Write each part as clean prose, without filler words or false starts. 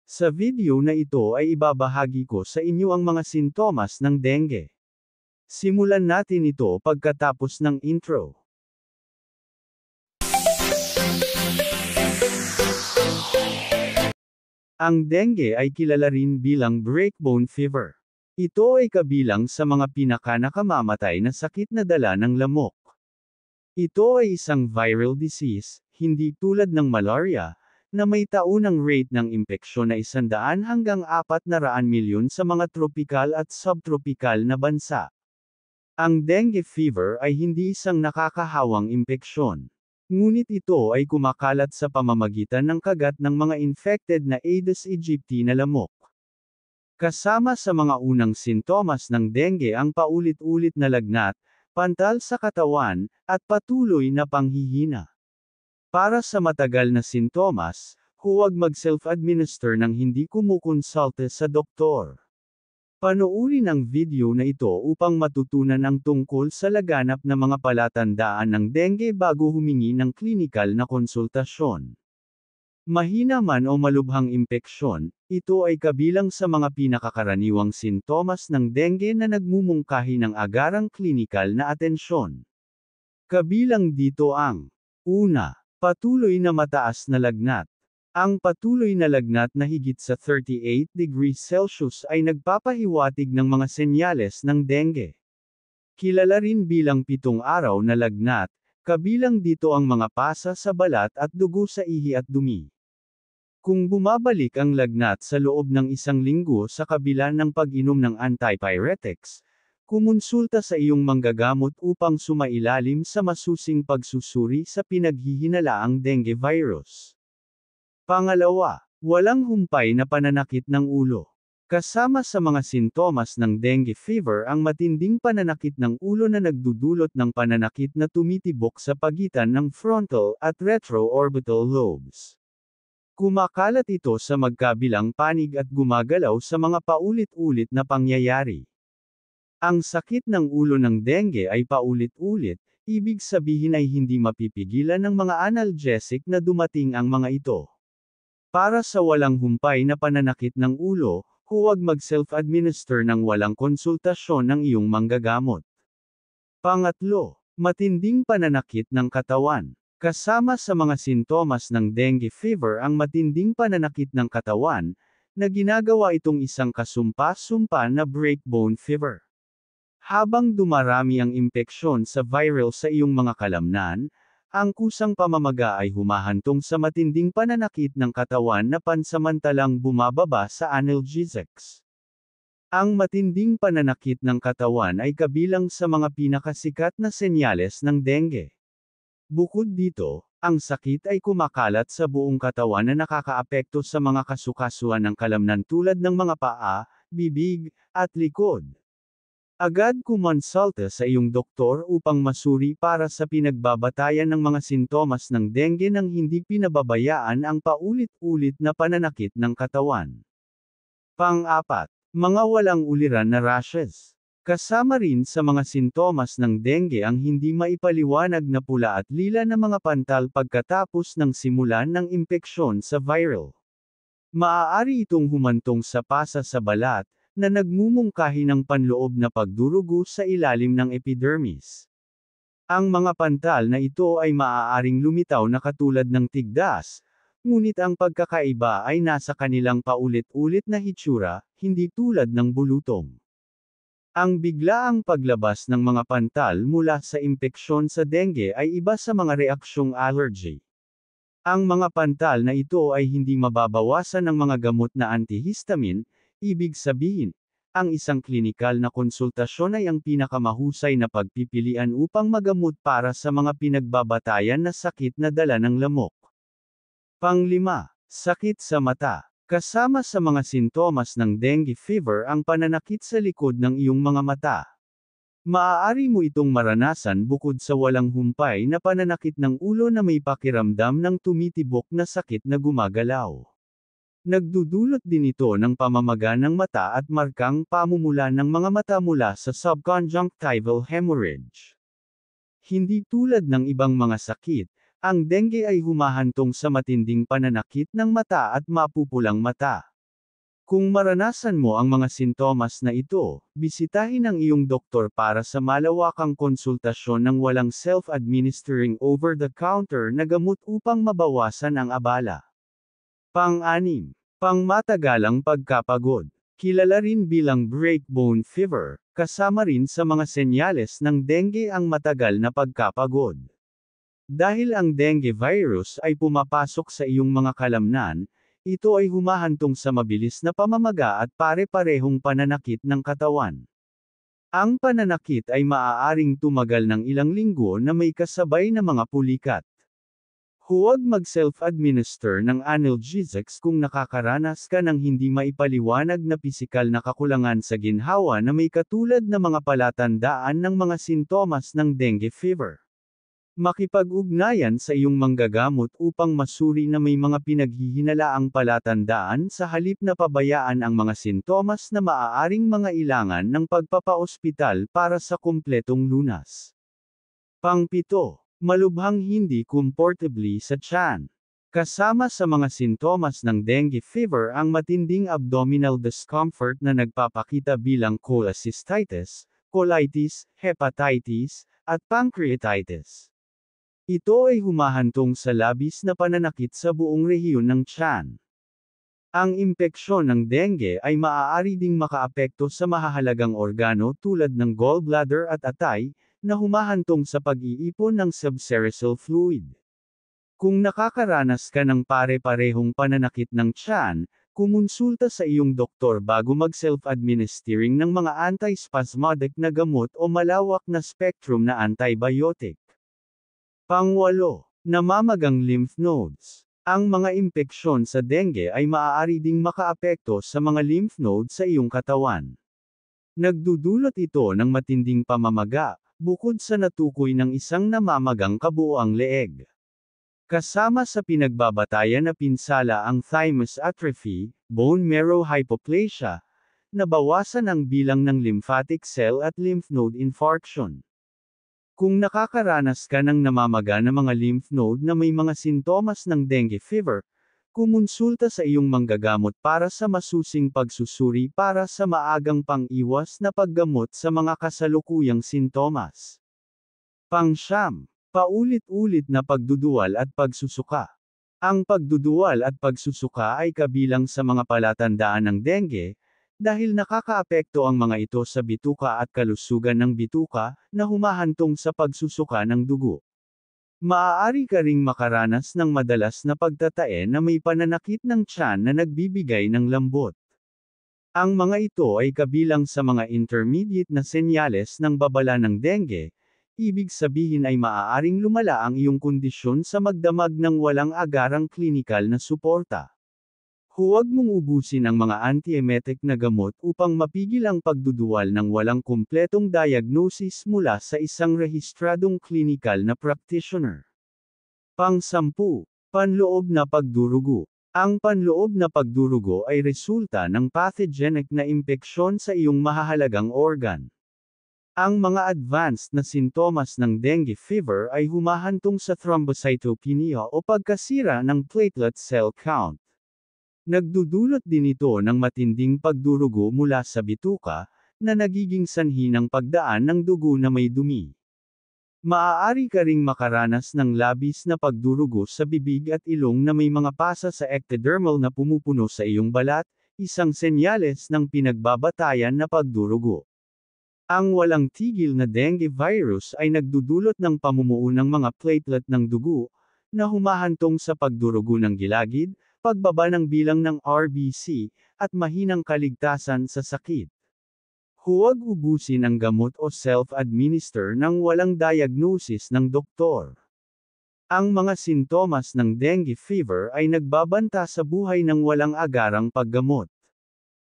Sa video na ito ay ibabahagi ko sa inyo ang mga sintomas ng dengue. Simulan natin ito pagkatapos ng intro. Ang dengue ay kilala rin bilang breakbone fever. Ito ay kabilang sa mga pinakanakamamatay na sakit na dala ng lamok. Ito ay isang viral disease, hindi tulad ng malaria, na may taunang rate ng impeksyon na 100 hanggang 400 milyon sa mga tropikal at subtropikal na bansa. Ang dengue fever ay hindi isang nakakahawang impeksyon. Ngunit ito ay kumakalat sa pamamagitan ng kagat ng mga infected na Aedes aegypti na lamok. Kasama sa mga unang sintomas ng dengue ang paulit-ulit na lagnat, pantal sa katawan, at patuloy na panghihina. Para sa matagal na sintomas, huwag mag-self-administer nang hindi kumukonsulta sa doktor. Panoorin ang video na ito upang matutunan ang tungkol sa laganap na mga palatandaan ng dengue bago humingi ng klinikal na konsultasyon. Mahina man o malubhang impeksyon, ito ay kabilang sa mga pinakakaraniwang sintomas ng dengue na nagmumungkahi ng agarang klinikal na atensyon. Kabilang dito ang una, patuloy na mataas na lagnat. Ang patuloy na lagnat na higit sa 38 degrees Celsius ay nagpapahiwatig ng mga senyales ng dengue. Kilala rin bilang 7 araw na lagnat, kabilang dito ang mga pasa sa balat at dugo sa ihi at dumi. Kung bumabalik ang lagnat sa loob ng 1 linggo sa kabila ng pag-inom ng antipyretics, kumonsulta sa iyong manggagamot upang sumailalim sa masusing pagsusuri sa pinaghihinalaang dengue virus. Pangalawa, walang humpay na pananakit ng ulo. Kasama sa mga sintomas ng dengue fever ang matinding pananakit ng ulo na nagdudulot ng pananakit na tumitibok sa pagitan ng frontal at retroorbital lobes. Kumakalat ito sa magkabilang panig at gumagalaw sa mga paulit-ulit na pangyayari. Ang sakit ng ulo ng dengue ay paulit-ulit, ibig sabihin ay hindi mapipigilan ng mga analgesic na dumating ang mga ito. Para sa walang humpay na pananakit ng ulo, huwag mag-self-administer ng walang konsultasyon ng iyong manggagamot. Pangatlo, matinding pananakit ng katawan. Kasama sa mga sintomas ng dengue fever ang matinding pananakit ng katawan, na ginagawa itong isang kasumpa-sumpa na breakbone fever. Habang dumarami ang impeksyon sa viral sa iyong mga kalamnan, ang kusang pamamaga ay humahantong sa matinding pananakit ng katawan na pansamantalang bumababa sa analgesics. Ang matinding pananakit ng katawan ay kabilang sa mga pinakasikat na senyales ng dengue. Bukod dito, ang sakit ay kumakalat sa buong katawan na nakakaapekto sa mga kasukasuan ng kalamnan tulad ng mga paa, bibig, at likod. Agad kumonsulta sa iyong doktor upang masuri para sa pinagbabatayan ng mga sintomas ng dengue nang hindi pinababayaan ang paulit-ulit na pananakit ng katawan. Pang-apat, mga walang uliran na rashes. Kasama rin sa mga sintomas ng dengue ang hindi maipaliwanag na pula at lila na mga pantal pagkatapos ng simulan ng impeksyon sa viral. Maaari itong humantong sa pasa sa balat, na nagmumungkahi ng panloob na pagdurugo sa ilalim ng epidermis. Ang mga pantal na ito ay maaaring lumitaw na katulad ng tigdas, ngunit ang pagkakaiba ay nasa kanilang paulit-ulit na hitsura, hindi tulad ng bulutong. Ang biglaang paglabas ng mga pantal mula sa impeksyon sa dengue ay iba sa mga reaksyong allergy. Ang mga pantal na ito ay hindi mababawasan ng mga gamot na antihistamine. Ibig sabihin, ang isang klinikal na konsultasyon ay ang pinakamahusay na pagpipilian upang magamot para sa mga pinagbabatayan na sakit na dala ng lamok. Panglima, sakit sa mata. Kasama sa mga sintomas ng dengue fever ang pananakit sa likod ng iyong mga mata. Maaari mo itong maranasan bukod sa walang humpay na pananakit ng ulo na may pakiramdam ng tumitibok na sakit na gumagalaw. Nagdudulot din ito ng pamamaga ng mata at markang pamumula ng mga mata mula sa subconjunctival hemorrhage. Hindi tulad ng ibang mga sakit, ang dengue ay humahantong sa matinding pananakit ng mata at mapupulang mata. Kung maranasan mo ang mga sintomas na ito, bisitahin ang iyong doktor para sa malawakang konsultasyon ng walang self-administering over-the-counter na gamot upang mabawasan ang abala. Pang-anim, pangmatagalang pagkapagod. Kilala rin bilang breakbone fever, kasama rin sa mga senyales ng dengue ang matagal na pagkapagod. Dahil ang dengue virus ay pumapasok sa iyong mga kalamnan, ito ay humahantong sa mabilis na pamamaga at pare-parehong pananakit ng katawan. Ang pananakit ay maaaring tumagal ng ilang linggo na may kasabay na mga pulikat. Huwag mag-self-administer ng analgesics kung nakakaranas ka ng hindi maipaliwanag na pisikal na kakulangan sa ginhawa na may katulad na mga palatandaan ng mga sintomas ng dengue fever. Makipag-ugnayan sa iyong manggagamot upang masuri na may mga pinaghihinalaang palatandaan sa halip na pabayaan ang mga sintomas na maaaring mangailangan ng pagpapaospital para sa kumpletong lunas. Pang-7, malubhang hindi komportabli sa tiyan. Kasama sa mga sintomas ng dengue fever ang matinding abdominal discomfort na nagpapakita bilang cholecystitis, colitis, hepatitis, at pancreatitis. Ito ay humahantong sa labis na pananakit sa buong rehiyon ng tiyan. Ang impeksyon ng dengue ay maaari ding makaapekto sa mahahalagang organo tulad ng gallbladder at atay, na humahantong sa pag-iipon ng subserosal fluid. Kung nakakaranas ka ng pare-parehong pananakit ng tiyan, kumonsulta sa iyong doktor bago mag-self-administering ng mga antispasmodic na gamot o malawak na spectrum na antibiotic. Pang-8, namamagang lymph nodes. Ang mga impeksyon sa dengue ay maaari ding makaapekto sa mga lymph nodes sa iyong katawan. Nagdudulot ito ng matinding pamamaga, bukod sa natukoy ng isang namamagang kabuoang leeg. Kasama sa pinagbabatayan na pinsala ang thymus atrophy, bone marrow hypoplasia, nabawasan ang bilang ng lymphatic cell at lymph node infarction. Kung nakakaranas ka ng namamaga na mga lymph node na may mga sintomas ng dengue fever, kumonsulta sa iyong manggagamot para sa masusing pagsusuri para sa maagang pang-iwas na paggamot sa mga kasalukuyang sintomas. Pang-9, paulit-ulit na pagduduwal at pagsusuka. Ang pagduduwal at pagsusuka ay kabilang sa mga palatandaan ng dengue, dahil nakakaapekto ang mga ito sa bituka at kalusugan ng bituka, na humahantong sa pagsusuka ng dugo. Maaari ka ring makaranas ng madalas na pagtatae na may pananakit ng tiyan na nagbibigay ng lambot. Ang mga ito ay kabilang sa mga intermediate na senyales ng babala ng dengue, ibig sabihin ay maaaring lumala ang iyong kondisyon sa magdamag ng walang agarang klinikal na suporta. Huwag mong ubusin ang mga antiemetic na gamot upang mapigil ang pagduduwal ng walang kumpletong diagnosis mula sa isang rehistradong klinikal na practitioner. Pang-10, panloob na pagdurugo. Ang panloob na pagdurugo ay resulta ng pathogenic na impeksyon sa iyong mahahalagang organ. Ang mga advanced na sintomas ng dengue fever ay humahantong sa thrombocytopenia o pagkasira ng platelet cell count. Nagdudulot din ito ng matinding pagdurugo mula sa bituka, na nagiging sanhi ng pagdaan ng dugo na may dumi. Maaari ka ring makaranas ng labis na pagdurugo sa bibig at ilong na may mga pasa sa ectodermal na pumupuno sa iyong balat, isang senyales ng pinagbabatayan na pagdurugo. Ang walang tigil na dengue virus ay nagdudulot ng pamumuo ng mga platelet ng dugo, na humahantong sa pagdurugo ng gilagid, pagbaba ng bilang ng RBC, at mahinang kaligtasan sa sakit. Huwag ubusin ang gamot o self-administer nang walang diagnosis ng doktor. Ang mga sintomas ng dengue fever ay nagbabanta sa buhay ng walang agarang paggamot.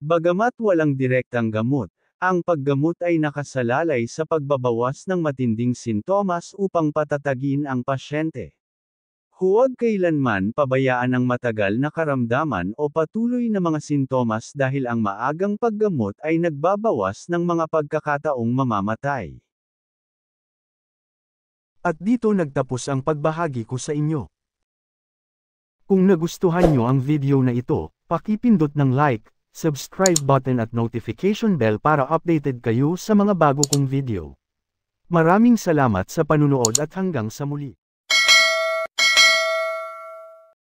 Bagamat walang direktang gamot, ang paggamot ay nakasalalay sa pagbabawas ng matinding sintomas upang patatagin ang pasyente. Huwag kailanman pabayaan ang matagal na karamdaman o patuloy na mga sintomas dahil ang maagang paggamot ay nagbabawas ng mga pagkakataong mamamatay. At dito nagtapos ang pagbahagi ko sa inyo. Kung nagustuhan nyo ang video na ito, pakipindot ng like, subscribe button at notification bell para updated kayo sa mga bago kong video. Maraming salamat sa panunood at hanggang sa muli.